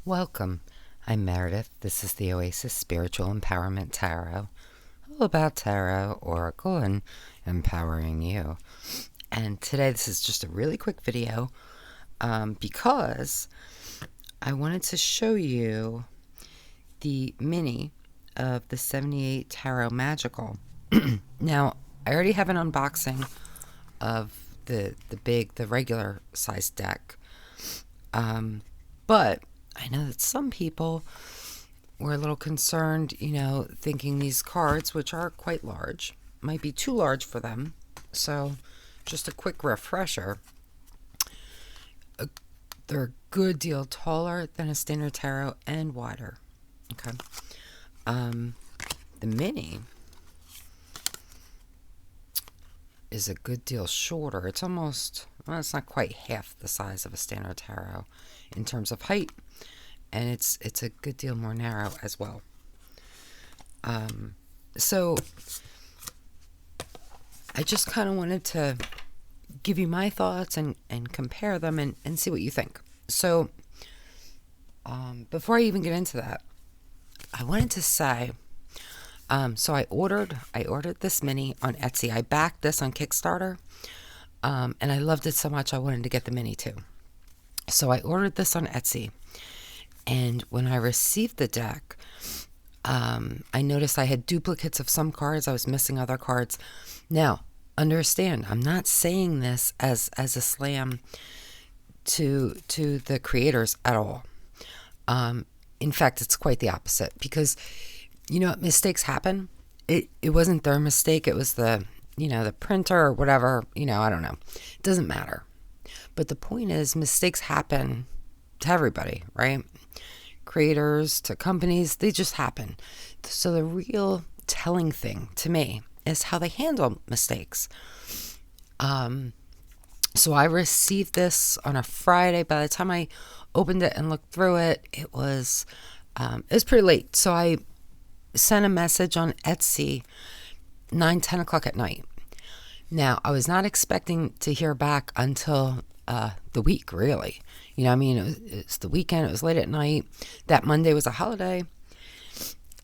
Welcome. I'm Meredith. This is the Oasis Spiritual Empowerment Tarot. All about tarot, oracle, and empowering you. And today this is just a really quick video because I wanted to show you the mini of the 78 Tarot Magical. Now, I already have an unboxing of the regular size deck. But I know that some people were a little concerned, thinking these cards, which are quite large, might be too large for them. So just a quick refresher. They're a good deal taller than a standard tarot and wider. Okay. The mini is a good deal shorter. It's almost, well, it's not quite half the size of a standard tarot in terms of height, and it's a good deal more narrow as well. So I just kind of wanted to give you my thoughts and compare them and see what you think. So before I even get into that, I wanted to say, so I ordered this mini on Etsy. I backed this on Kickstarter, and I loved it so much I wanted to get the mini too. So I ordered this on Etsy, and when I received the deck, I noticed I had duplicates of some cards. I was missing other cards. Now, understand, I'm not saying this as a slam to the creators at all. In fact, it's quite the opposite, because mistakes happen. It wasn't their mistake. It was the printer or whatever. I don't know. It doesn't matter. But the point is, mistakes happen to everybody, right? Creators to companies, they just happen. So the real telling thing to me is how they handle mistakes. So I received this on a Friday. By the time I opened it and looked through it, it was pretty late. So I sent a message on Etsy 9-10 o'clock at night. Now, I was not expecting to hear back until the week, really. It's the weekend. It was late at night. That Monday was a holiday.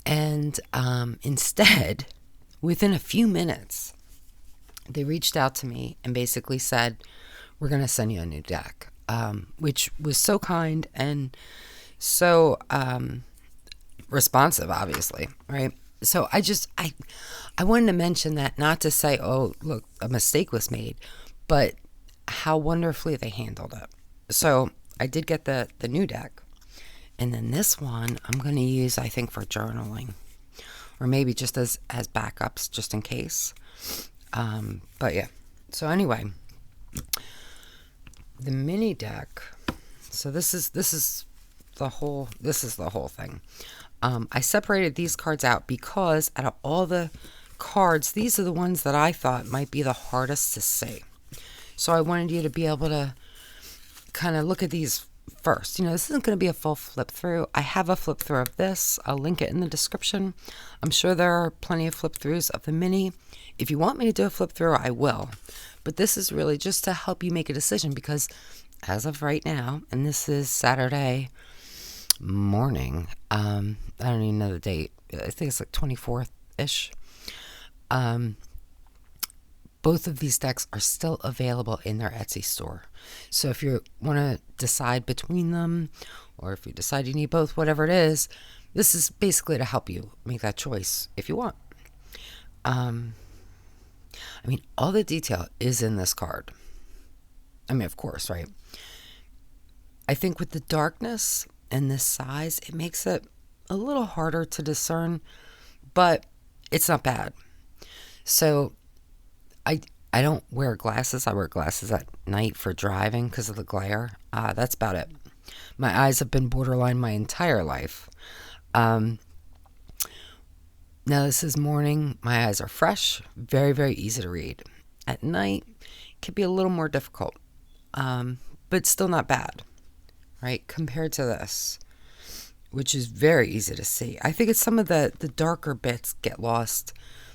And instead, within a few minutes, they reached out to me and basically said, we're going to send you a new deck, which was so kind and so responsive, obviously, right? So I wanted to mention that, not to say, oh, look, a mistake was made, but how wonderfully they handled it. So I did get the new deck, and then this one I'm going to use, I think, for journaling, or maybe just as backups, just in case. But yeah. So anyway, the mini deck. So this is the whole thing. I separated these cards out because out of all the cards, these are the ones that I thought might be the hardest to see. So I wanted you to be able to kind of look at these first. This isn't going to be a full flip through. I have a flip through of this. I'll link it in the description. I'm sure there are plenty of flip throughs of the mini. If you want me to do a flip through, I will. But this is really just to help you make a decision, because as of right now, and this is Saturday morning, I don't even know the date. I think it's like 24th-ish. Both of these decks are still available in their Etsy store. So if you want to decide between them, or if you decide you need both, whatever it is, this is basically to help you make that choice if you want. All the detail is in this card. Of course, right? I think with the darkness and this size, it makes it a little harder to discern, but it's not bad. So I don't wear glasses. I wear glasses at night for driving because of the glare. That's about it. My eyes have been borderline my entire life. Now this is morning. My eyes are fresh, very, very easy to read. At night, it can be a little more difficult, but still not bad, right? Compared to this, which is very easy to see. I think it's some of the darker bits get lost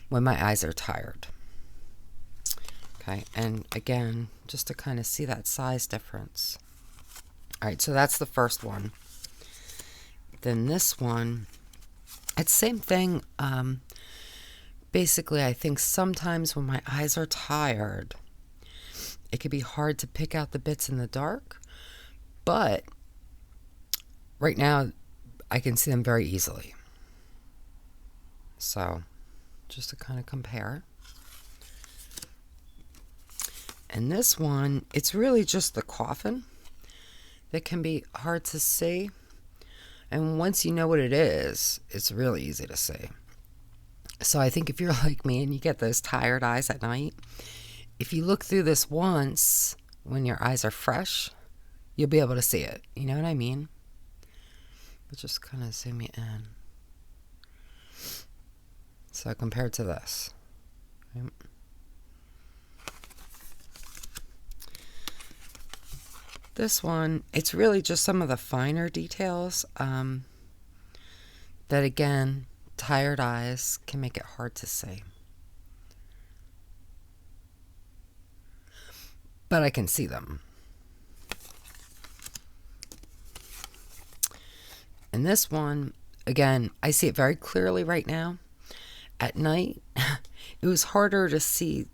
when my eyes are tired. Okay, and again, just to kind of see that size difference. All right, so that's the first one. Then this one, it's same thing. Basically, I think sometimes when my eyes are tired, it can be hard to pick out the bits in the dark. But right now, I can see them very easily. So, just to kind of compare. And this one, it's really just the coffin that can be hard to see. And once you know what it is, it's really easy to see. So I think if you're like me and you get those tired eyes at night, if you look through this once when your eyes are fresh, you'll be able to see it. You know what I mean? But just kind of zoom you in. So compared to this. Right? This one, it's really just some of the finer details that, again, tired eyes can make it hard to see. But I can see them. And this one, again, I see it very clearly right now. At night, it was harder to see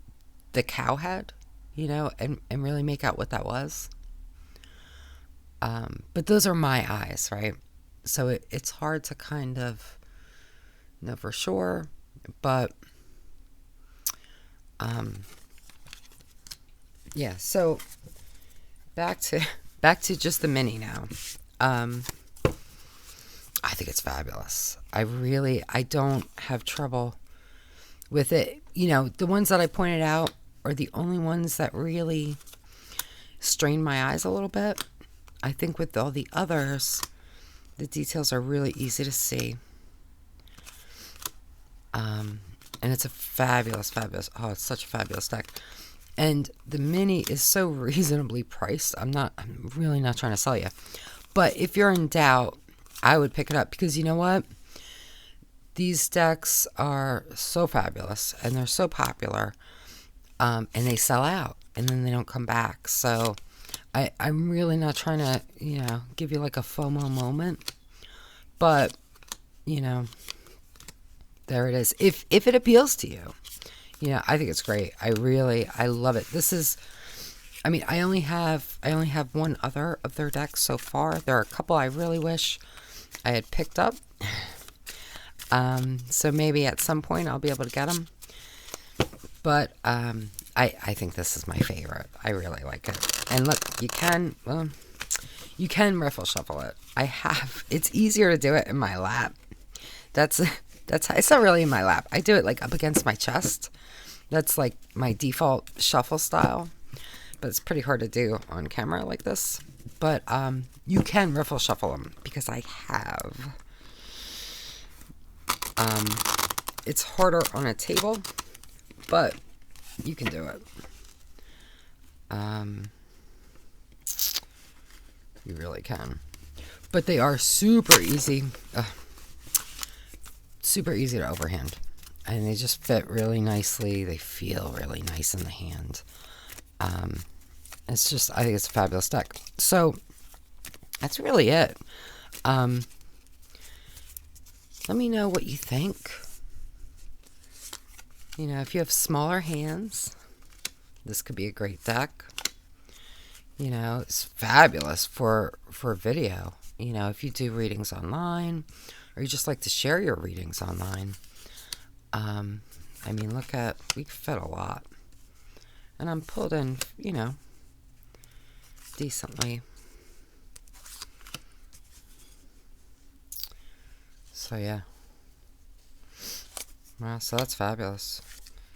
the cow head, and really make out what that was. But those are my eyes, right? So it's hard to kind of know for sure. But, yeah, so back to just the mini now. I think it's fabulous. I don't have trouble with it. The ones that I pointed out are the only ones that really strain my eyes a little bit. I think with all the others, the details are really easy to see. And it's a fabulous, it's such a fabulous deck. And the mini is so reasonably priced. I'm really not trying to sell you. But if you're in doubt, I would pick it up because you know what? These decks are so fabulous and they're so popular, and they sell out and then they don't come back. So I'm really not trying to, give you like a FOMO moment, but there it is. If it appeals to you, I think it's great. I love it. This is, I only have one other of their decks so far. There are a couple I really wish I had picked up. So maybe at some point I'll be able to get them. But I think this is my favorite. I really like it. And look, you can riffle shuffle it. It's easier to do it in my lap. It's not really in my lap. I do it like up against my chest. That's like my default shuffle style. But it's pretty hard to do on camera like this. But you can riffle shuffle them because I have. It's harder on a table, but you can do it. You really can. But they are super easy. Super easy to overhand. And they just fit really nicely. They feel really nice in the hand. I think it's a fabulous deck. So, that's really it. Let me know what you think. If you have smaller hands, this could be a great deck. It's fabulous for video. If you do readings online, or you just like to share your readings online. We fit a lot. And I'm pulled in, decently. So, yeah. Well, so that's fabulous.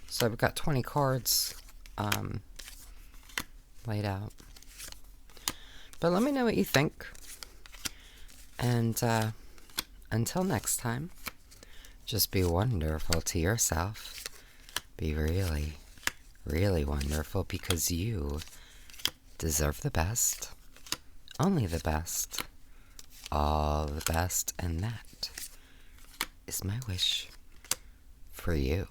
So we've got 20 cards laid out. But let me know what you think. And until next time, just be wonderful to yourself. Be really, really wonderful because you deserve the best. Only the best. All the best. And that is my wish for you.